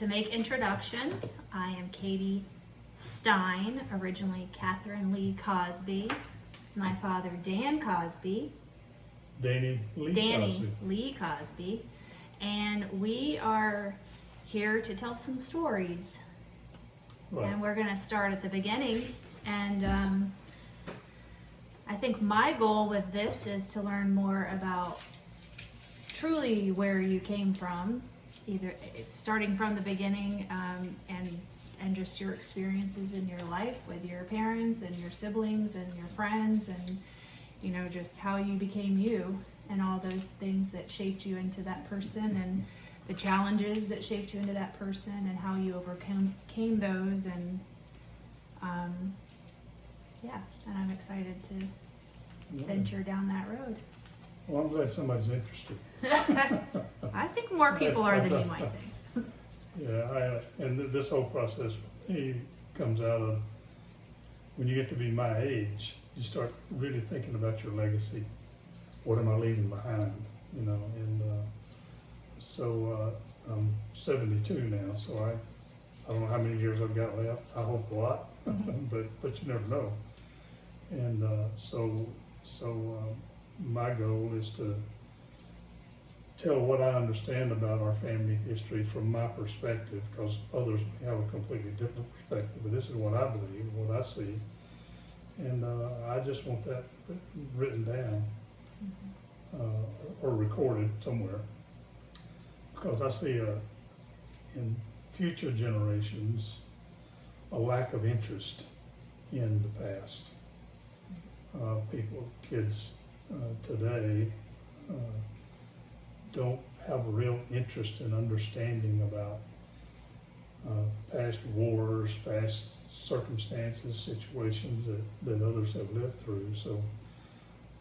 to make introductions, I am Katie Stein, originally Catherine Lee Cosby. This is my father, Dan Cosby. Danny Lee Cosby. And we are here to tell some stories. Right. And we're going to start at the beginning. And I think my goal with this is to learn more about truly where you came from, either starting from the beginning and just your experiences in your life with your parents and your siblings and your friends, and you know, just how you became you and all those things that shaped you into that person, and the challenges that shaped you into that person, and how you overcame those. And and I'm excited to venture down that road. Well, I'm glad somebody's interested. I think more people are than you might think. Yeah, and this whole process for me comes out of when you get to be my age, you start really thinking about your legacy. What am I leaving behind? You know, and so I'm 72 now, so I don't know how many years I've got left. I hope a lot, but you never know. And so my goal is to tell what I understand about our family history from my perspective, because others may have a completely different perspective, but this is what I believe, what I see. And I just want that written down or recorded somewhere, because I see in future generations a lack of interest in the past. Kids today don't have a real interest in understanding about past wars, past circumstances, situations that others have lived through. So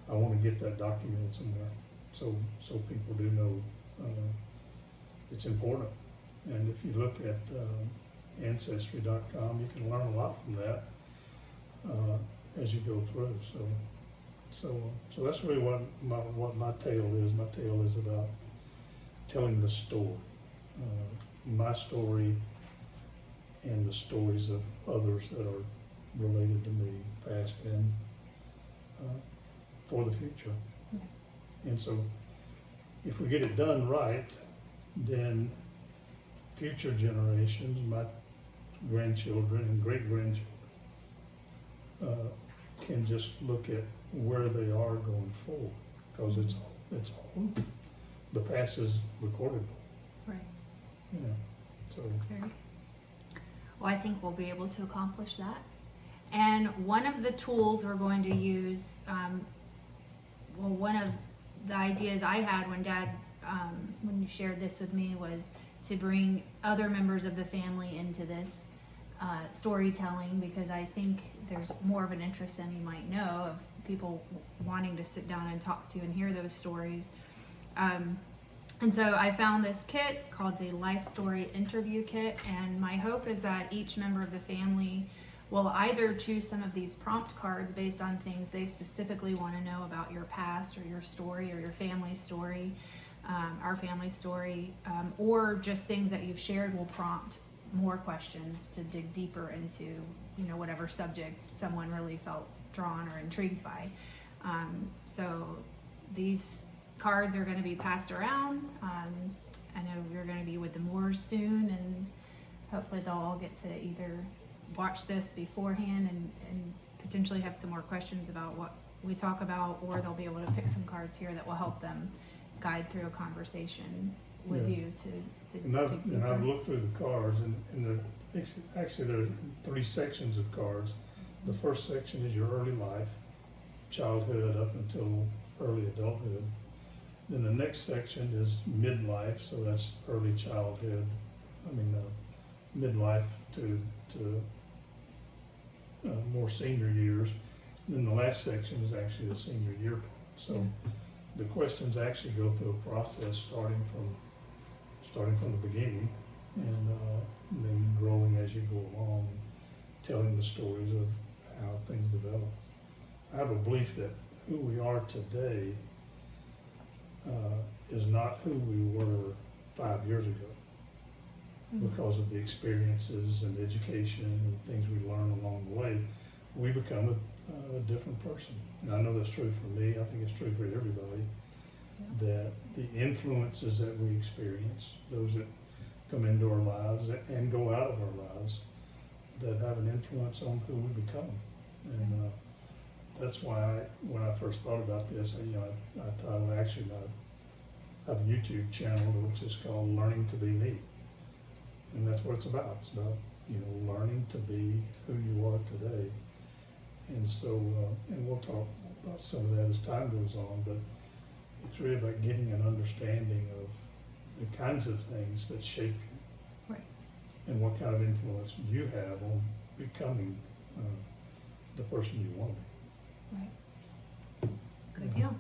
I want to get that documented somewhere, so people do know it's important. And if you look at Ancestry.com, you can learn a lot from that as you go through. So that's really what my tale is. My tale is about telling the story, my story, and the stories of others that are related to me, past and for the future. And so, if we get it done right, then future generations, my grandchildren and great-grandchildren, can just look at where they are going forward, because it's all the past is recordable. Right. Yeah. So. Okay. Well, I think we'll be able to accomplish that. And one of the tools we're going to use, one of the ideas I had when Dad, when you shared this with me, was to bring other members of the family into this storytelling, because I think there's more of an interest than you might know of people wanting to sit down and talk to and hear those stories. And so I found this kit called the Life Story Interview Kit, and my hope is that each member of the family will either choose some of these prompt cards based on things they specifically want to know about your past or your story or your family story, our family story, or just things that you've shared will prompt more questions to dig deeper into, you know, whatever subject someone really felt drawn or intrigued by. So these cards are going to be passed around. I know we're going to be with the Moors soon, and hopefully they'll all get to either watch this beforehand and potentially have some more questions about what we talk about, or they'll be able to pick some cards here that will help them guide through a conversation with you to dig deeper. I've looked through the cards, and actually there are 3 sections of cards. The first section is your early life, childhood up until early adulthood. Then the next section is midlife, so that's early childhood, midlife to more senior years. And then the last section is actually the senior year part. So the questions actually go through a process starting from the beginning, and then growing as you go along, telling the stories of how things develop. I have a belief that who we are today is not who we were 5 years ago. because of the experiences and education and things we learn along the way, we become a different person. And I know that's true for me. I think it's true for everybody. That the influences that we experience, those that come into our lives and go out of our lives, that have an influence on who we become. And that's why when I first thought about this, I titled actually I have a YouTube channel which is called Learning to Be Me. And that's what it's about. It's about, learning to be who you are today. And so, and we'll talk about some of that as time goes on, but it's really about getting an understanding of the kinds of things that shape you. Right. And what kind of influence you have on becoming the person you want to be. Right. Good deal.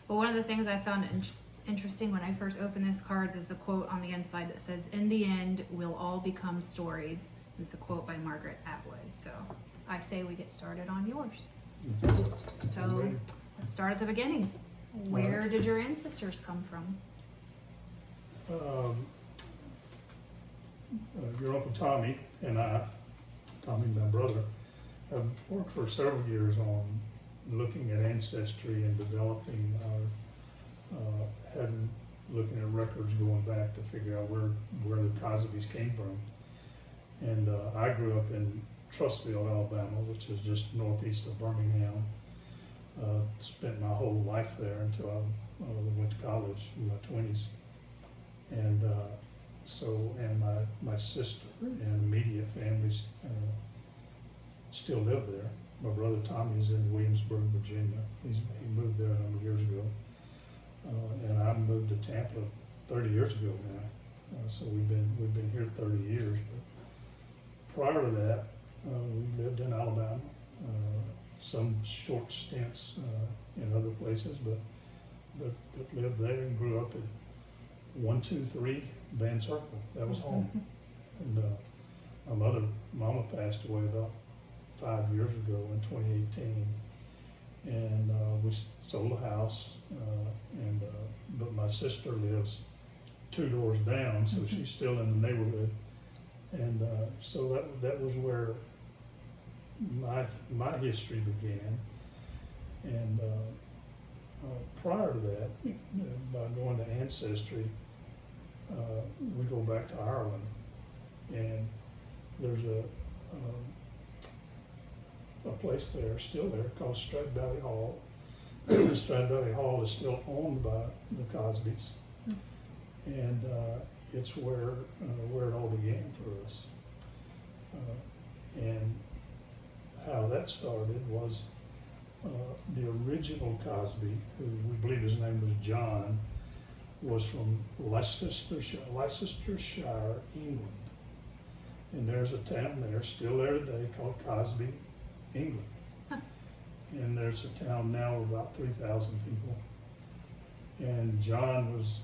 Well, one of the things I found interesting when I first opened this cards is the quote on the inside that says, "In the end, we'll all become stories." It's a quote by Margaret Atwood. So I say we get started on yours. So let's start at the beginning. Where did your ancestors come from? Your Uncle Tommy and Tommy, my brother, have worked for several years on looking at ancestry and developing looking at records going back to figure out where the Cosbys came from. And I grew up in Trussville, Alabama, which is just northeast of Birmingham. Spent my whole life there until I went to college in my 20s. And and my sister and immediate families still live there. My brother Tommy's in Williamsburg, Virginia. He moved there a number of years ago. And I moved to Tampa 30 years ago now. So we've been here 30 years. But prior to that, we lived in Alabama. Some short stints in other places, but lived there and grew up at 123 Van Circle. That was home. And my mama passed away about 5 years ago in 2018, and we sold a house. But my sister lives 2 doors down, so she's still in the neighborhood, and so that was where my history began. And prior to that, by going to Ancestry, we go back to Ireland, and there's a place there, still there, called Strad Valley Hall. Strad Valley Hall is still owned by the Cosbys, and it's where it all began for us. And how that started was the original Cosby, who we believe his name was John, was from Leicestershire, England. And there's a town there, still there today, called Cosby, England. And there's a town now of about 3,000 people. And John was,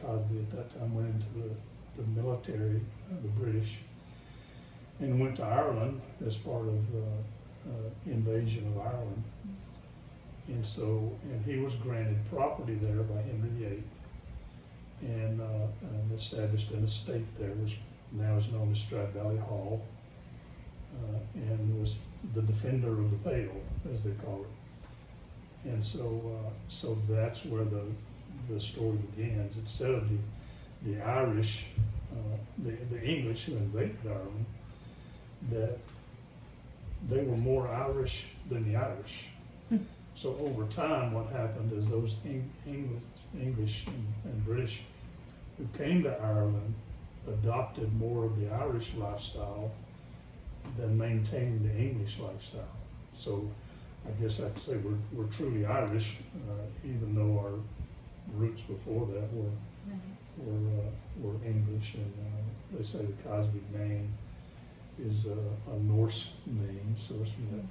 Cosby at that time went into the military, the British, and went to Ireland as part of the invasion of Ireland. And he was granted property there by Henry VIII, and established an estate there, which now is known as Strad Valley Hall, and was the defender of the Pale, as they call it. And so that's where the story begins. It said of the Irish, the English who invaded Ireland, that they were more Irish than the Irish. So over time, what happened is those English and British who came to Ireland adopted more of the Irish lifestyle than maintaining the English lifestyle. So I guess I could say we're truly Irish, even though our roots before that were English. And they say the Cosby name is a Norse name, so it's from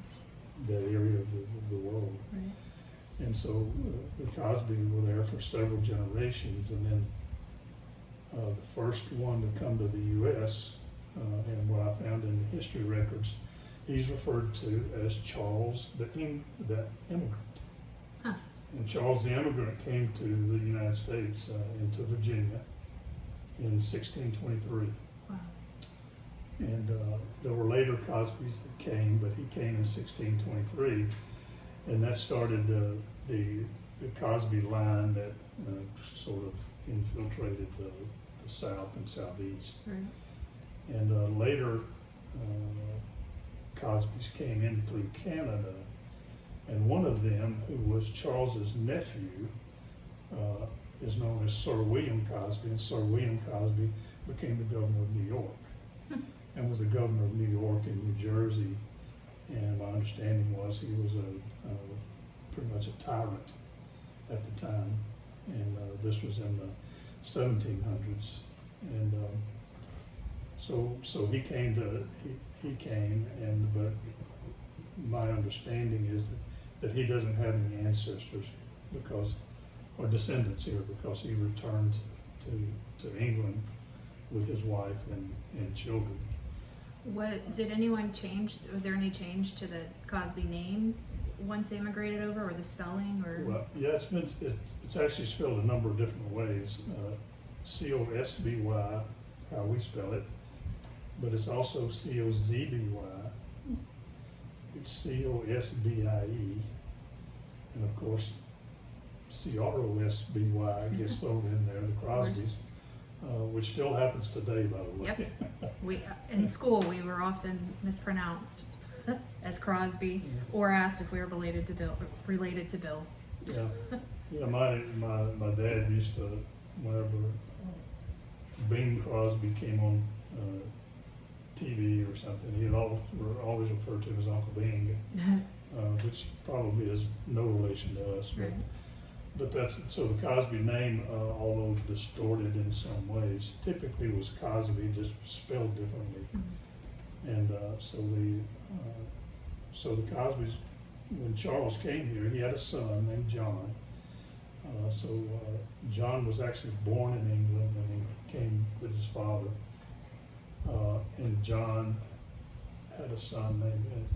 that area of the world. Right. And so the Cosby were there for several generations, and then the first one to come to the U.S., and what I found in the history records, he's referred to as Charles the Immigrant. And Charles the Immigrant came to the United States, into Virginia, in 1623. Wow. And there were later Cosbys that came, but he came in 1623, and that started the Cosby line that sort of infiltrated the South and Southeast. Right. And later, Cosbys came in through Canada, and one of them, who was Charles's nephew, is known as Sir William Cosby, and Sir William Cosby became the governor of New York, and was the governor of New York and New Jersey. And my understanding was he was pretty much a tyrant at the time, and this was in the 1700s. And so he came, but my understanding is that he doesn't have any ancestors or descendants here, because he returned to England with his wife and children. Did anyone change? Was there any change to the Cosby name once they immigrated over, or the spelling, or? Well, yeah, it's actually spelled a number of different ways. Cosby, how we spell it, but it's also Cozby. It's Cosbie, and of course Crosby gets thrown in there, the Crosbys, which still happens today, by the way. Yep. In school we were often mispronounced as Crosby, or asked if we were related to Bill. Yeah. My dad used to, whenever Bing Crosby came on TV or something, he'd always refer to him as Uncle Bing, which probably is no relation to us. Right. But so the Cosby name, although distorted in some ways, typically was Cosby, just spelled differently. Mm-hmm. And so the Cosbys, when Charles came here, he had a son named John. John was actually born in England, and he came with his father. And John had a son named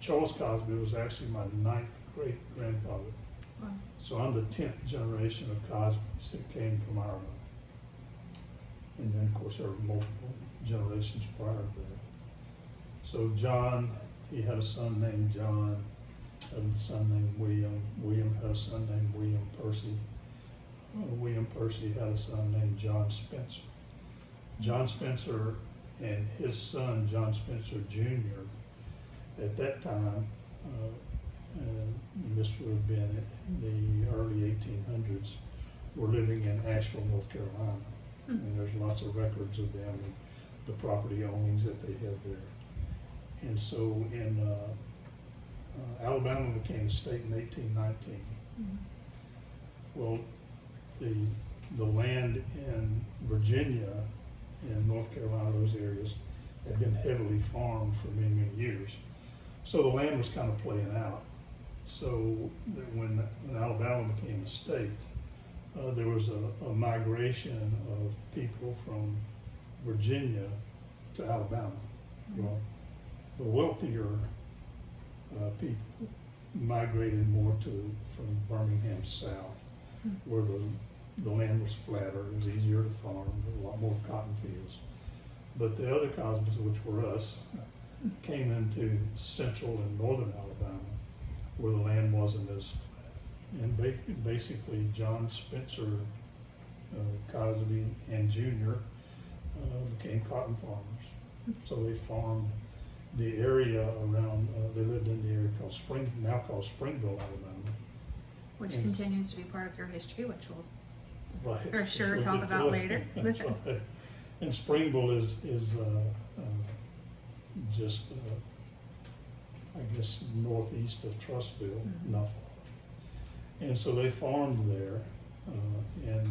Charles Cosby was actually my 9th great-grandfather. Wow. So I'm the 10th generation of Cosbys that came from Ireland. And then, of course, there were multiple generations prior to that. So John, he had a son named John, had a son named William. William had a son named William Percy. William Percy had a son named John Spencer. John Spencer and his son, John Spencer Jr., at that time, and this would have been in the early 1800s, were living in Asheville, North Carolina. And there's lots of records of them and the property ownings that they had there. And so in Alabama became a state in 1819. Well, the land in Virginia and North Carolina, those areas, had been heavily farmed for many, many years. So the land was kind of playing out. So when Alabama became a state, there was a migration of people from Virginia to Alabama. Well, the wealthier people migrated more from Birmingham south, where the land was flatter, it was easier to farm, there were a lot more cotton fields. But the other Cosbys, which were us, came into central and northern Alabama, where the land wasn't as flat. And basically, John Spencer Cosby and Jr. Became cotton farmers. So they farmed the area around, they lived in the area called Springville, Alabama. Which continues to be part of your history, which we'll for sure we'll talk about later. That's right. And Springville is just, I guess, northeast of Trussville, not far. And so they farmed there, and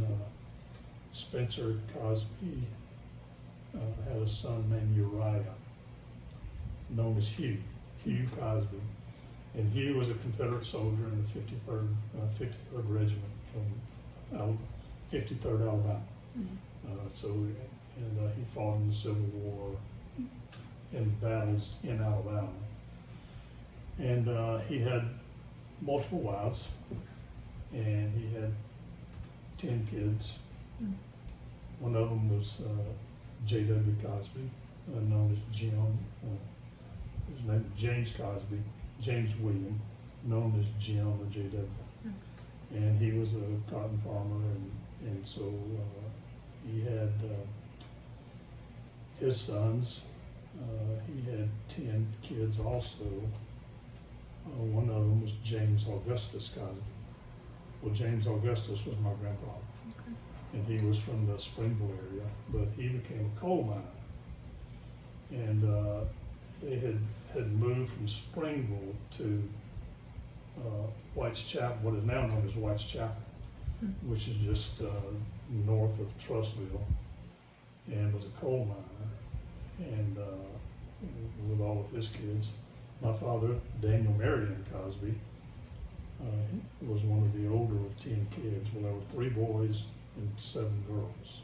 Spencer Cosby had a son named Uriah, known as Hugh Cosby. And Hugh was a Confederate soldier in the 53rd Regiment from 53rd Alabama. He fought in the Civil War and battles in Alabama. And he had multiple wives, and he had 10 kids. Mm. One of them was J.W. Cosby, known as Jim. His name was James Cosby, James William, known as Jim or J.W. And he was a cotton farmer, and so he had his sons. He had 10 kids also. One of them was James Augustus Cosby. Well, James Augustus was my grandfather. Okay. And he was from the Springville area, but he became a coal miner. And they had moved from Springville to White's Chapel, what is now known as White's Chapel, which is just north of Trussville, and was a coal miner, and with all of his kids. My father, Daniel Marion Cosby, was one of the older of 10 kids. Well, there were 3 boys and 7 girls.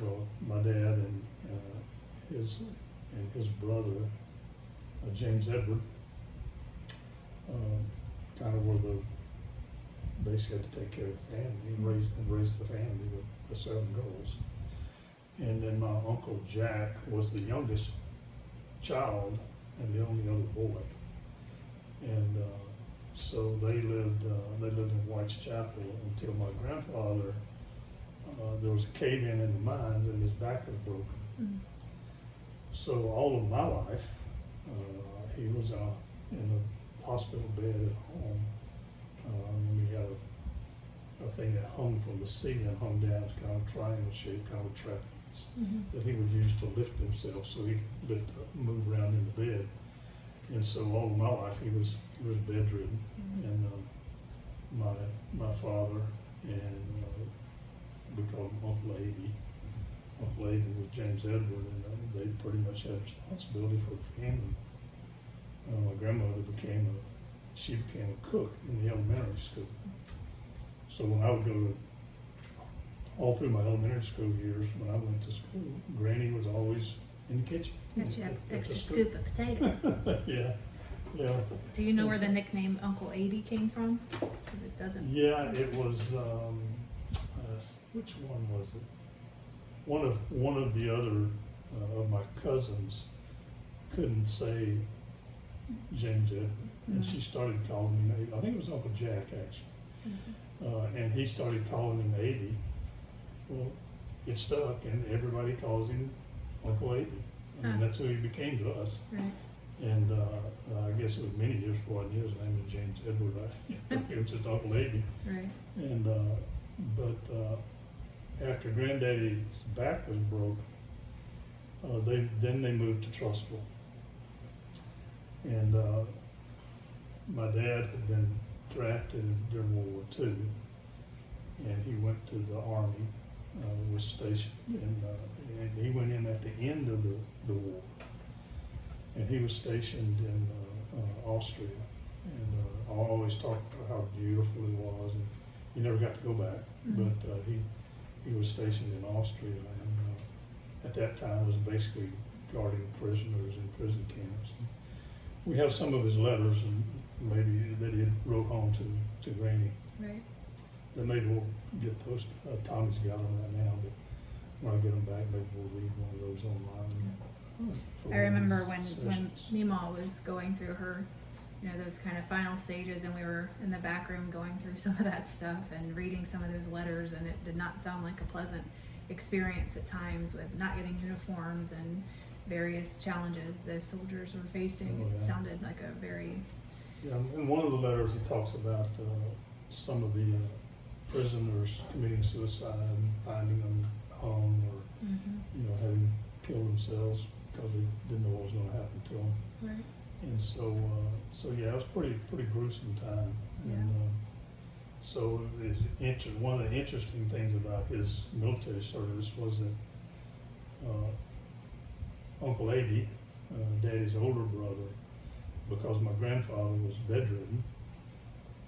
Well, my dad and his brother, James Edward, kind of were basically had to take care of the family and raise the family with the 7 girls. And then my Uncle Jack was the youngest child and the only other boy. And so they lived in White's Chapel until my grandfather, there was a cave-in in the mines and his back was broken. Mm. So all of my life, he was in the hospital bed at home. We had a thing that hung from the ceiling, hung down, it's kind of triangle shaped, kind of trapeze, that he would use to lift himself so he could move around in the bed. And so all of my life he was bedridden. And my father and we called him Uncle Avey. Uncle Avey was James Edward, and they pretty much had responsibility for the family. My grandmother became a cook in the elementary school. So when I would go to, all through my elementary school years, when I went to school, Granny was always in the kitchen. Got you an extra scoop of potatoes. Yeah, yeah. Do you know where the nickname Uncle 80 came from? Because it doesn't. Yeah, it was, which one was it? One of the other of my cousins couldn't say James Edward, and she started calling him, I think it was Uncle Jack actually, and he started calling him 80. Well, it stuck, and everybody calls him Uncle 80. I mean, that's who he became to us. Right. And I guess it was many years before I knew his name was James Edward. It was just Uncle 80. Right. And but after Granddaddy's back was broke, they moved to Trussville. And my dad had been drafted during World War II, and he went to the Army, was stationed, and he went in at the end of the war. And he was stationed in Austria, and I always talked about how beautiful it was, and he never got to go back, but he was stationed in Austria, and at that time was basically guarding prisoners in prison camps. And we have some of his letters, and maybe that he wrote home to Granny. Right. Then maybe we'll get those. Tommy's got them right now, but when I get them back, maybe we'll read one of those online. I remember when Meemaw was going through her, those kind of final stages, and we were in the back room going through some of that stuff and reading some of those letters, and it did not sound like a pleasant experience at times with not getting uniforms and various challenges the soldiers were facing. It sounded like a very... Yeah, in one of the letters he talks about some of the prisoners committing suicide and finding them hung or having killed themselves because they didn't know what was going to happen to them. Right. And so yeah, it was pretty gruesome time. Yeah. And so one of the interesting things about his military service was that Uncle Avey, Daddy's older brother, because my grandfather was bedridden,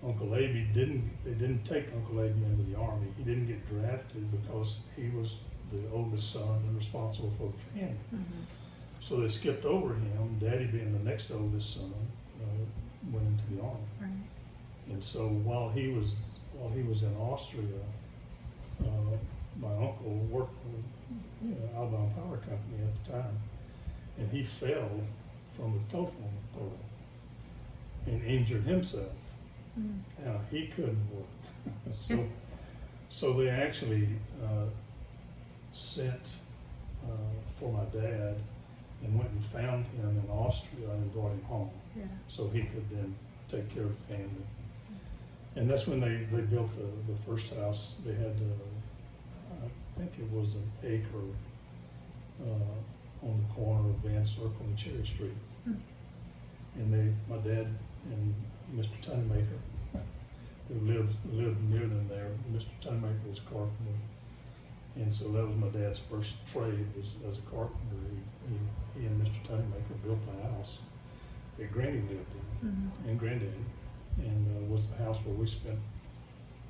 Uncle Avey they didn't take Uncle Avey into the Army. He didn't get drafted because he was the oldest son and responsible for the family. So they skipped over him. Daddy, being the next oldest son, went into the Army. Right. And so while he was in Austria, my uncle worked for, Alabama Power Company at the time, and he fell from a telephone pole and injured himself. Now, he couldn't work. So they actually sent for my dad and went and found him in Austria and brought him home, so he could then take care of the family. And that's when they built the first house. They had, I think it was an acre on the corner of Van Circle and Cherry Street. And my dad and Mr. Tunmaker, who lived near them there. Mr. Tunmaker was a carpenter, and so that was my dad's first trade, was as a carpenter. He and Mr. Tunmaker built the house that Granny lived in, and Granddaddy, and was the house where we spent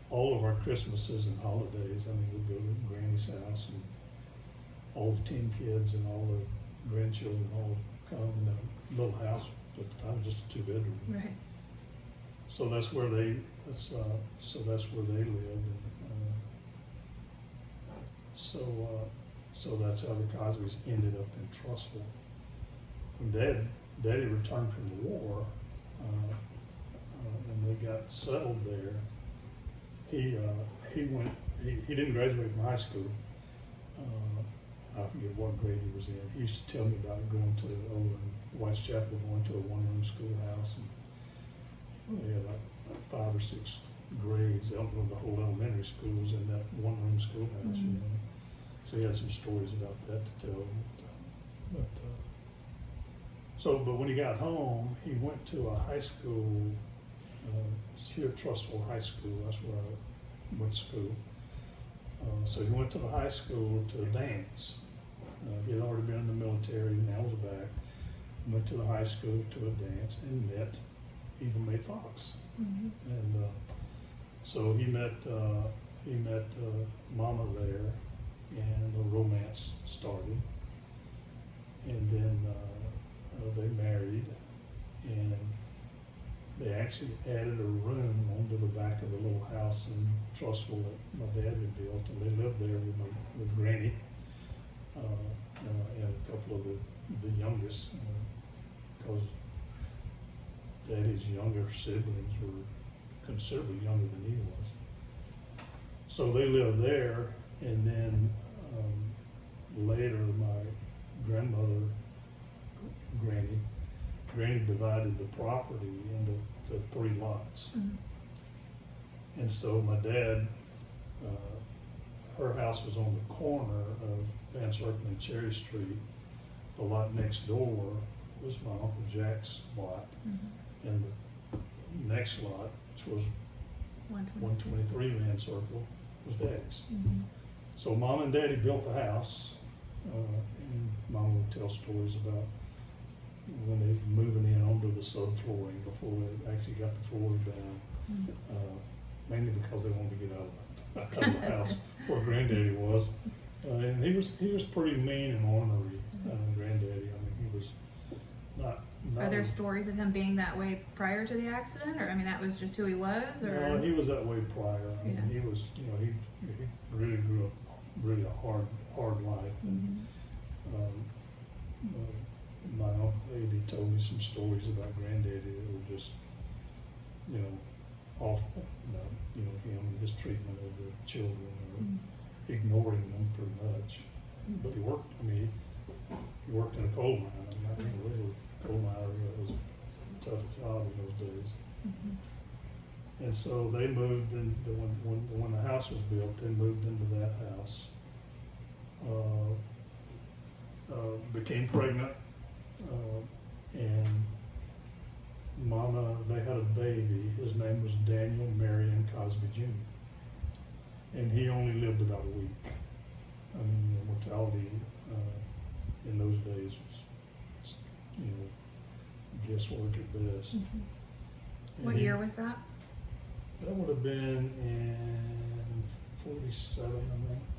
all of our Christmases and holidays. I mean, we'd go to Granny's house, and all the 10 kids and all the grandchildren all come in that little house. At the time, just a 2-bedroom. Right. So that's where they lived. So that's how the Cosbys ended up in Trussville. When Daddy returned from the war, and they got settled there, he didn't graduate from high school. I forget what grade he was in. He used to tell me about going to over in Whitechapel, going to a one-room schoolhouse, and they had like 5 or 6 grades. I don't know the whole elementary schools in that one-room schoolhouse. So he had some stories about that to tell. But when he got home, he went to a high school here at Trussville High School. That's where I went to school. So he went to the high school to dance. He had already been in the military, now was back. Went to the high school to a dance and met Eva Mae Fox. And so he met Mama there, and a romance started. And then they married, and they actually added a room onto the back of the little house in Trussville that my dad had built, and they lived there with Granny and a couple of the youngest, because Daddy's younger siblings were considerably younger than he was. So they lived there, and then later my grandmother, Granny divided the property into 3 lots. And so my dad, her house was on the corner of Van Circle and Cherry Street. The lot next door was my Uncle Jack's lot, and the next lot, which was 123 Van Circle, was Daddy's. So Mom and Daddy built the house, and Mom would tell stories about when they were moving in onto the subflooring before they actually got the floor down, mainly because they wanted to get out of the house where Granddaddy was. And he was pretty mean and ornery, Granddaddy. I mean, he was not Are there stories of him being that way prior to the accident, or I mean, that was just who he was? Or no, he was that way prior. I mean, he was, he really grew up really a hard life. My Uncle Eddie told me some stories about Granddaddy that were just, awful. Him and his treatment of the children, or ignoring them pretty much. But he worked in a coal mine. I think really coal miner, it was a tough job in those days. And so they moved in, when the house was built, they moved into that house. Became pregnant, and Mama, they had a baby. His name was Daniel Marion Cosby Jr. And he only lived about a week. I mean, the mortality in those days was, guesswork at best. What year was that? That would have been in 47, I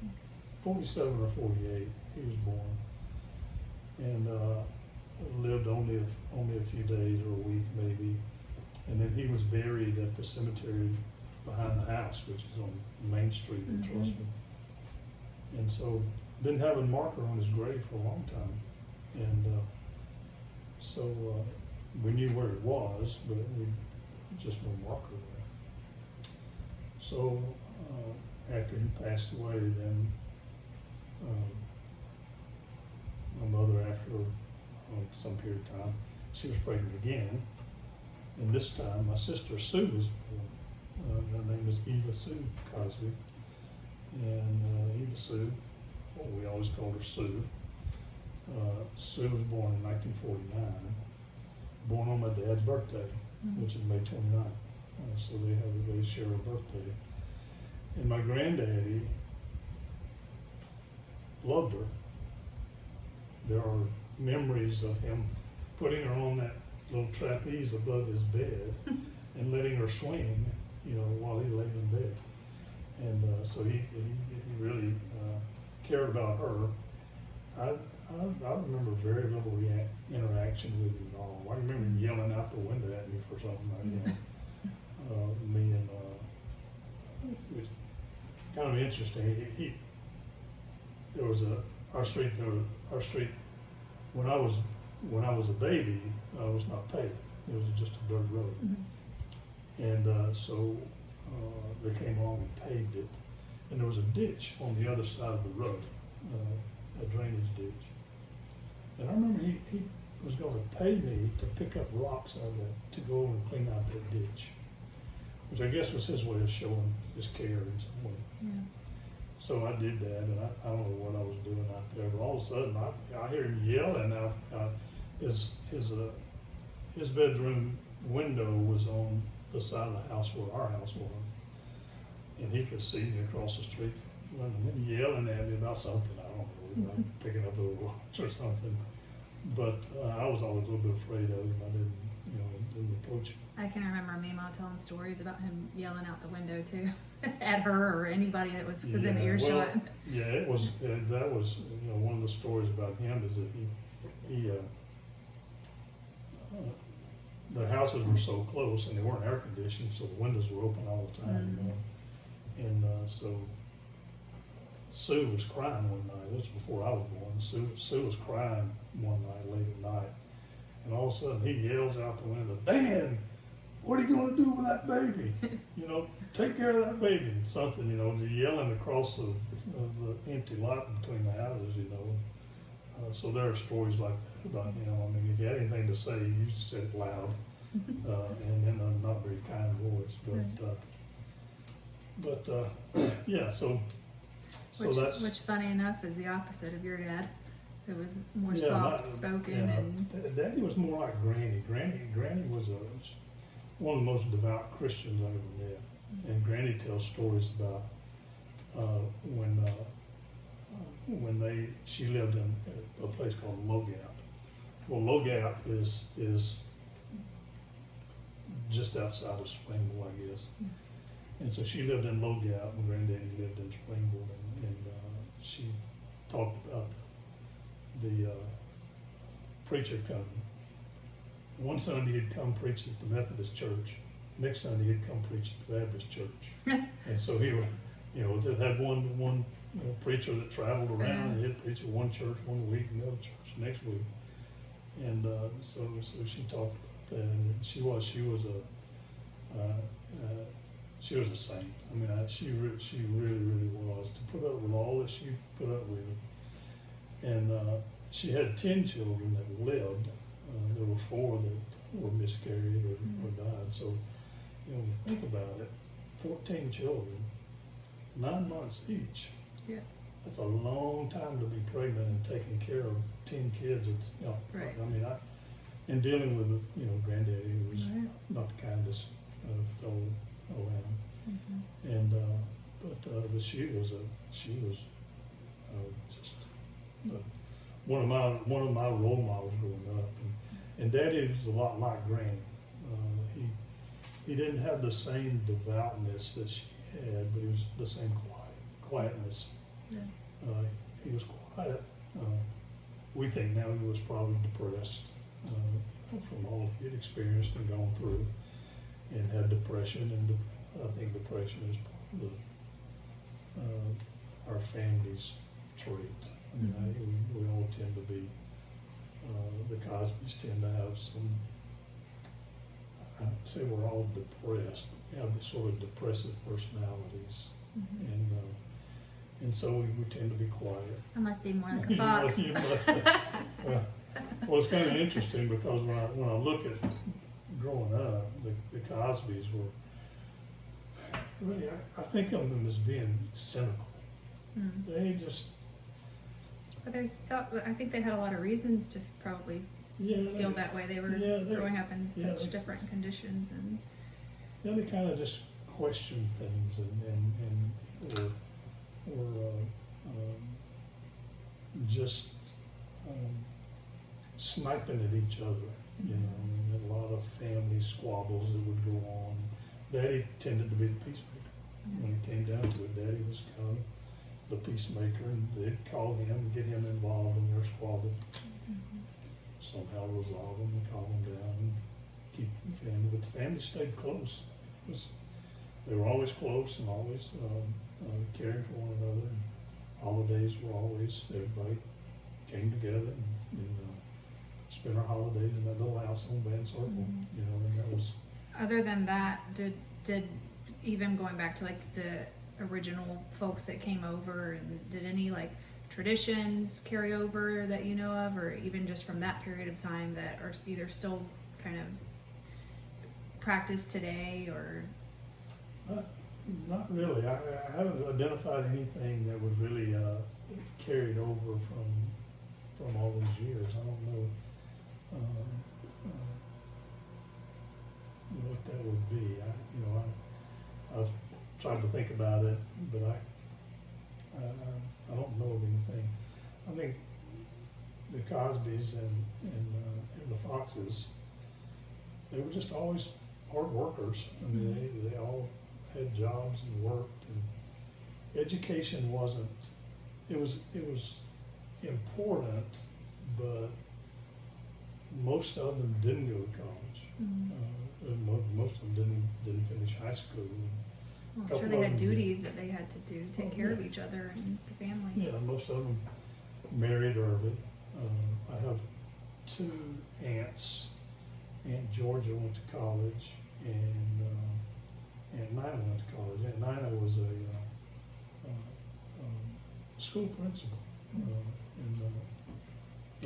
think. 47 or 48, he was born. And lived only a few days or a week maybe. And then he was buried at the cemetery behind the house, which is on Main Street in Trussville. And so, didn't have a marker on his grave for a long time. And so we knew where it was, but we just no marker there. So after he passed away, then my mother, after some period of time, she was pregnant again. And this time, my sister Sue was born. Her name was Eva Sue Cosby. And Eva Sue, well, we always called her Sue. Sue was born in 1949, born on my dad's birthday, which is May 29th. So they share a birthday. And my granddaddy loved her. There are memories of him putting her on that little trapeze above his bed and letting her swing, while he lay in bed. And so he really cared about her. I remember very little interaction with him at all. I remember him yelling out the window at me for something like that. It was kind of interesting. There was our street. When I was a baby, I was not paved. It was just a dirt road. And so they came along and paved it. And there was a ditch on the other side of the road, a drainage ditch. And I remember he was going to pay me to pick up rocks out of that, to go and clean out that ditch, which I guess was his way of showing his care in some way. Yeah. So I did that, and I don't know what I was doing out there, but all of a sudden I hear him yelling out. His bedroom window was on the side of the house where our house was, and he could see me across the street, and yelling at me about something. I don't know, about picking up little rocks or something. But I was always a little bit afraid of him. I didn't approach him. I can remember Mima telling stories about him yelling out the window too, at her or anybody that was within earshot. Well, yeah, it was. That was one of the stories about him is that he the houses were so close and they weren't air conditioned, so the windows were open all the time. And so Sue was crying one night. This was before I was born. Sue was crying one night, late at night, and all of a sudden he yells out the window, "Dan, what are you going to do with that baby? Take care of that baby." Something, yelling across the empty lot between the houses, So there are stories like that about him. If you had anything to say, you used to say it loud, and in a not very kind voice. But yeah, so that's which, funny enough, is the opposite of your dad, who was more yeah, soft spoken and. Daddy was more like Granny. Granny was one of the most devout Christians I ever met, and Granny tells stories about when she lived in a place called Low Gap. Well, Low Gap is just outside of Springville, I guess. And so she lived in Low Gap, and Granddaddy lived in Springville, and she talked about the preacher coming. One Sunday he'd come preach at the Methodist church. Next Sunday he'd come preach at the Baptist church. And so he would, just had one preacher that traveled around, and he'd preach at one church one week and the other church next week. And so she talked about that, and she was a saint. She really was. To put up with all that she put up with, and she had 10 children that lived. There were 4 that were miscarried or died. So, when you think about it, 14 children, 9 months each. Yeah. That's a long time to be pregnant and taking care of 10 kids. It's, Right. and dealing with, Granddaddy, who was not the kindest fellow around. And but she was just one of my role models growing up. And Daddy was a lot like Granny. He didn't have the same devoutness that she had, but he was the same quietness. Yeah. He was quiet. We think now he was probably depressed from all he had experienced and gone through, and had depression. And I think depression is part of our family's trait. I mean, we all tend to be, the Cosbys tend to have some, I'd say we're all depressed. We have the sort of depressive personalities. And so we tend to be quiet. I must be more like a fox. You must- well, it's kind of interesting because when I look at growing up, the Cosbys were really, I think of them as being cynical. They just, But I think they had a lot of reasons to probably feel that way. They were growing up in such different conditions, and they kind of just question things and were just sniping at each other. You know, and a lot of family squabbles that would go on. Daddy tended to be the peacemaker. When it came down to it, Daddy was kind of the peacemaker, and they'd call him and get him involved in their squabble. Somehow resolve them and calm them down and keep the family. But the family stayed close. They were always close and always caring for one another. And holidays were always, everybody came together and spent our holidays in that little house on Van Circle. You know, and that was. Other than that, did even going back to like the original folks that came over, and did any like traditions carry over that you know of, or even just from that period of time that are either still kind of practiced today, or? Not really. I haven't identified anything that was really carried over from all these years. I don't know what that would be. I've tried to think about it, but I don't know of anything. I think the Cosbys and the Foxes, they were just always hard workers. I mean, they all had jobs and worked, and education wasn't. It was important, but most of them didn't go to college. Most of them didn't finish high school. Well, I'm sure they had duties that they had to do to take care of each other and the family. Yeah, most of them married early. I have two aunts. Aunt Georgia went to college, and Aunt Nina went to college. Aunt Nina was a school principal in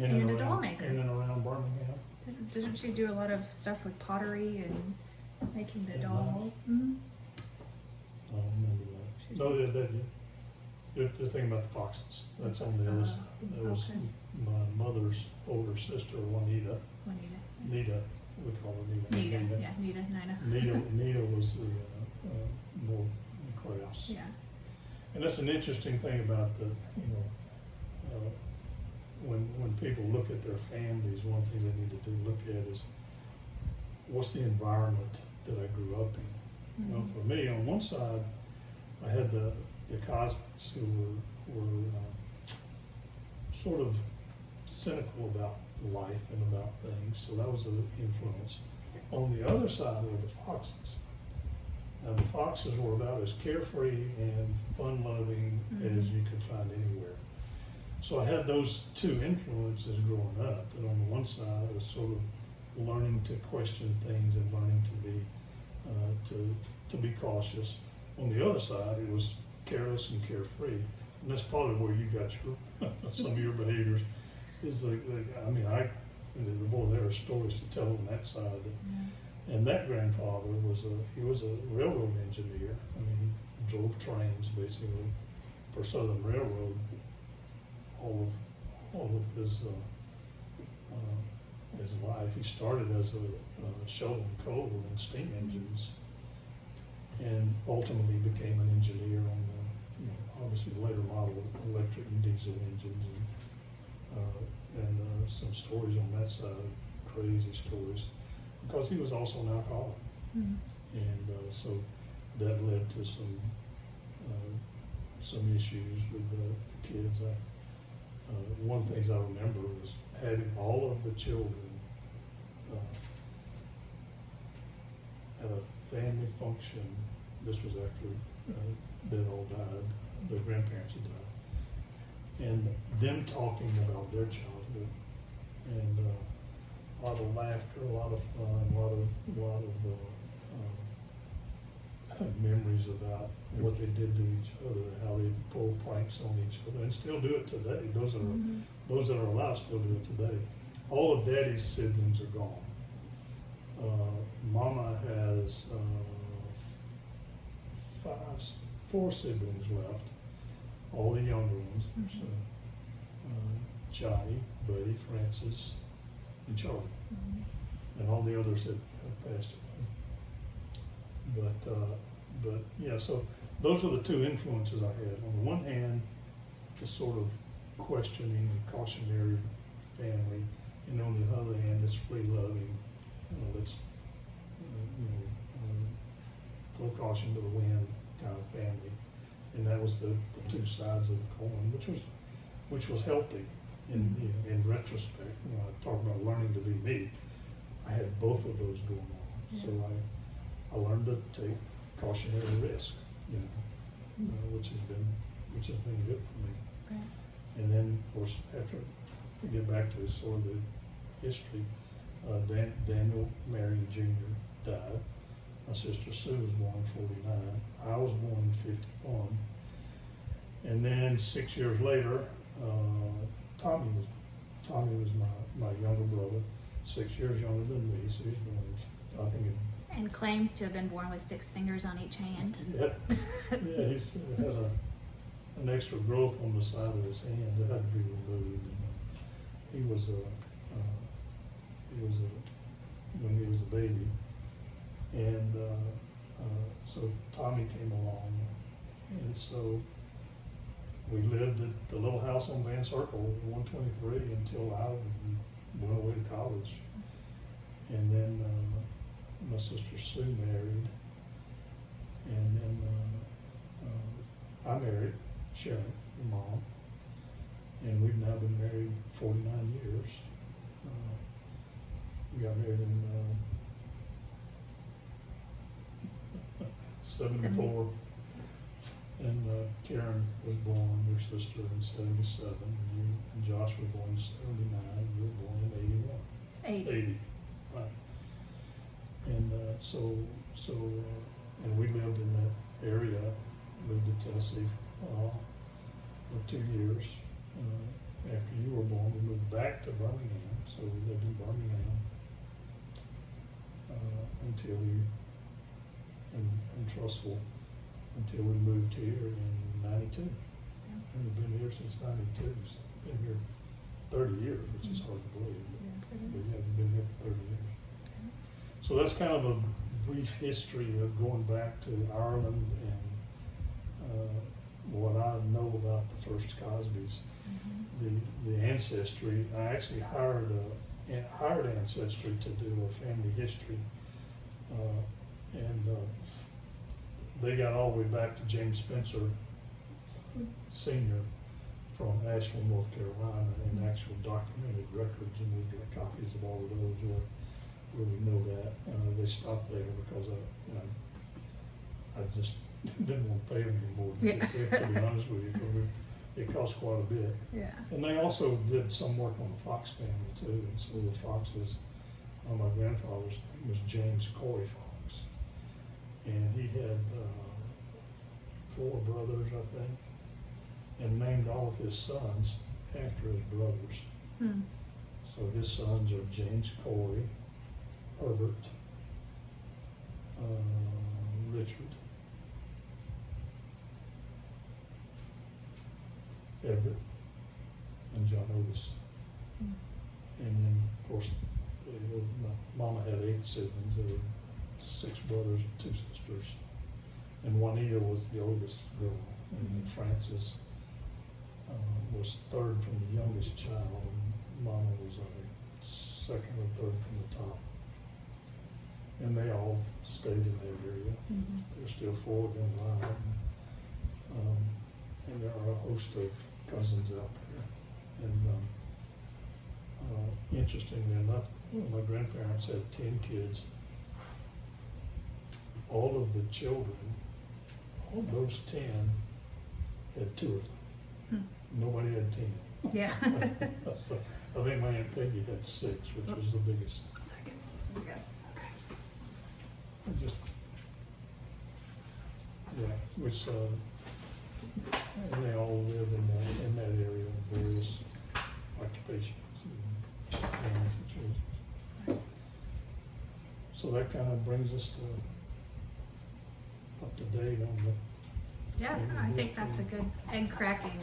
And a around, doll maker. in and around Birmingham. Didn't she do a lot of stuff with pottery and making the Aunt dolls? I don't remember that. No, you're thinking about the Foxes. That's on the other side. That was okay. my mother's older sister, Juanita. Nita, we call her Nita. Nina. Nita was the more crafts. Yeah. And that's an interesting thing about when people look at their families, one thing they need to look at is what's the environment that I grew up in. For me, on one side, I had the Cosbys who were sort of cynical about life and about things, so that was an influence. On the other side were the Foxes. And the Foxes were about as carefree and fun-loving as you could find anywhere. So I had those two influences growing up. And on the one side, I was sort of learning to question things and learning to be cautious. On the other side, it was careless and carefree. And that's probably where you got your some of your behaviors. Is there are stories to tell on that side. And that grandfather was a railroad engineer. I mean, he drove trains basically for Southern Railroad. All of his life, he started as a shoveling coal and steam engines, and ultimately became an engineer on the, obviously later model electric and diesel engines, and some stories on that side, crazy stories. Because he was also an alcoholic, and so that led to some issues with the kids. One of the things I remember was having all of the children at a family function this was after they all died, the grandparents had died. And them talking about their childhood, and a lot of laughter, a lot of fun, a lot of memories about what they did to each other, how they pulled pranks on each other, and still do it today. Those that are alive still do it today. All of Daddy's siblings are gone. Mama has four siblings left, all the younger ones. So, Johnny, Buddy, Francis, and Charlie, and all the others have passed away. But yeah, so those are the two influences I had. On the one hand, just sort of questioning and cautionary family, and on the other hand, it's free loving. Let's throw caution to the wind kind of family, and that was the two sides of the coin, which was healthy in retrospect. I talk about learning to be me. I had both of those going on, so I learned to take cautionary risk, which has been good for me. Right. And then, of course, after we get back to sort of the history, Daniel Marion Jr. died. My sister Sue was born in 49. I was born in 51. And then 6 years later, Tommy was my younger brother, 6 years younger than me, so he's born, I think, And claims to have been born with 6 fingers on each hand. yeah, he's had an extra growth on the side of his hand that had to be removed. And, he was when he was a baby, and so Tommy came along, and so we lived at the little house on Van Circle, 123, until I went away to college, and then my sister Sue married, and then I married Sharon, your mom, and we've now been married 49 years. We got married in 74, and Karen was born, your sister, in 77, and Josh was born in 79, you were born in 81. 80, right. And and we lived in that area, lived in Tennessee for 2 years. After you were born, we moved back to Birmingham, so we lived in Birmingham until in Trussville, until we moved here in 92. And we've been here since 92, so been here 30 years, which is hard to believe. Yes, it We is. haven't been here for 30 years. So that's kind of a brief history of going back to Ireland and what I know about the first Cosbys, the ancestry. I actually hired Ancestry to do a family history, and they got all the way back to James Spencer Sr. from Asheville, North Carolina, and actual documented records, and we've got copies of all of those. Where we know that they stopped there because I just didn't want to pay them anymore. To be honest with you, because it cost quite a bit. Yeah. And they also did some work on the Fox family too. And so the Foxes, my grandfather's name was James Coy Fox, and he had 4 brothers, I think, and named all of his sons after his brothers. So his sons are James Coy, Herbert, Richard, Everett, and John Otis. And then, of course, my mama had 8 siblings. There were 6 brothers and 2 sisters. And Juanita was the oldest girl. And then Frances was 3rd from the youngest child. And mama was 2nd or 3rd from the top. And they all stayed in that area. There's still 4 of them alive. And there are a host of cousins out there. And interestingly enough, my grandparents had 10 kids. All of the children those 10 had 2 of them. Nobody had 10. Yeah. So, I think my Aunt Peggy had 6, which was the biggest. 1 second. We're good. Okay. I just, yeah, which, and they all live in that area, various occupations and family situations. So that kind of brings us to up to date on Yeah, I think that's a good egg cracking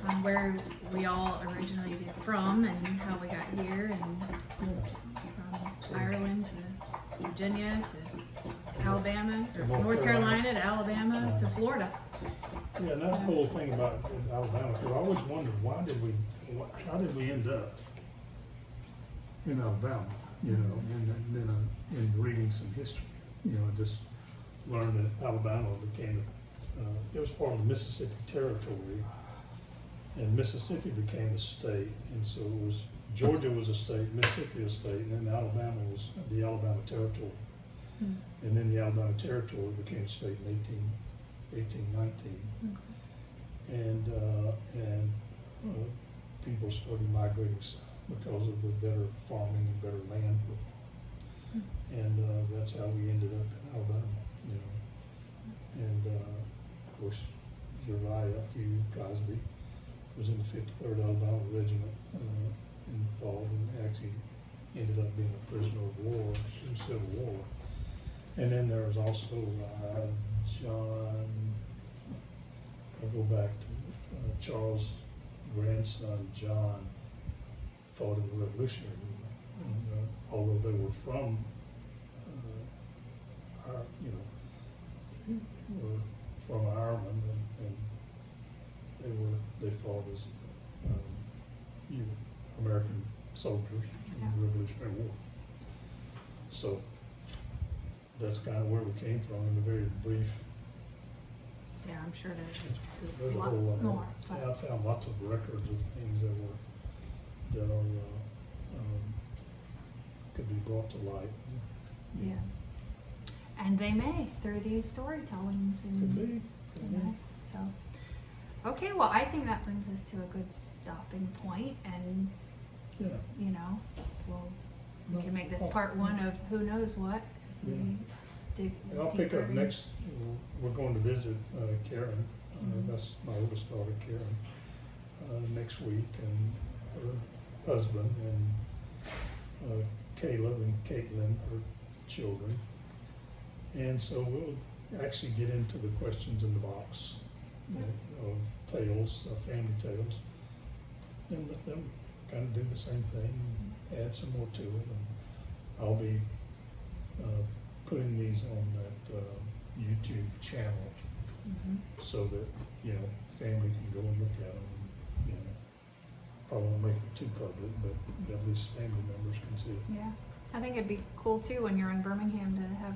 on where we all originated from and how we got here, and from Ireland to Virginia to Alabama, or North Carolina to Alabama to Florida. yeah, and that whole thing about Alabama, because I always wondered how did we end up in Alabama, you know, and then in reading some history, you know, just learned that Alabama became, it was part of the Mississippi Territory, and Mississippi became a state, and so it was, Georgia was a state, Mississippi a state, and then Alabama was the Alabama Territory. And then the Alabama Territory became a state in 1819. And people started migrating south because of the better farming and better land. And that's how we ended up in Alabama, you know. And of course, Uriah Hugh Cosby was in the 53rd Alabama Regiment in the fall, and actually ended up being a prisoner of war in the Civil War. And then there was also John, I'll go back to Charles' grandson, John, fought in the Revolutionary War. And, although they were from, were from Ireland, and they fought as American soldiers in the Revolutionary War. So that's kind of where we came from in a very brief. Yeah, I'm sure there's a whole lots lot. more. Yeah, I found lots of records of things that are could be brought to light. Yeah. And they may through these storytellings Could and be. so. Okay, well, I think that brings us to a good stopping point, and Yeah. you know, we can make this part 1 of who knows what as we dig. And I'll pick deeper up in. next. We're going to visit Karen. That's my oldest daughter, Karen, next week, and her husband, and Caleb and Caitlin, her children. And so we'll actually get into the questions in the box of tales, family tales, and let them kind of do the same thing, add some more to it. And I'll be putting these on that YouTube channel so that, you know, family can go and look at them. You know, probably won't make it too public, but at least family members can see it. Yeah, I think it'd be cool too when you're in Birmingham to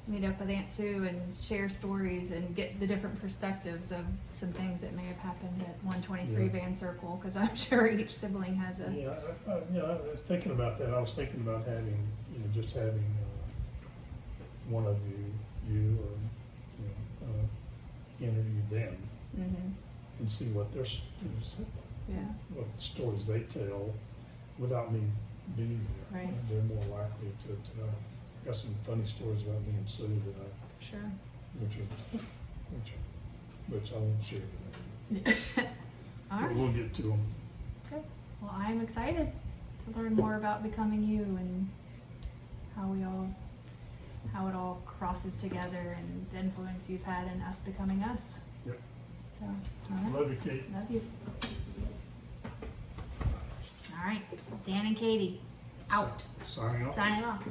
meet up with Aunt Sue and share stories and get the different perspectives of some things that may have happened at 123 Van Circle, because I'm sure each sibling has a. Yeah, I was thinking about that. I was thinking about having, just having one of you or interview them and see what their what stories they tell without me being there. Right. They're more likely to know. I got some funny stories about me and Sue that which I won't share today. All right. We'll get to them. Okay. Well, I'm excited to learn more about becoming you and how it all crosses together and the influence you've had in us becoming us. Yep. So, all right. Love you, Kate. Love you. All right. Dan and Katie, out. Signing off. Signing off.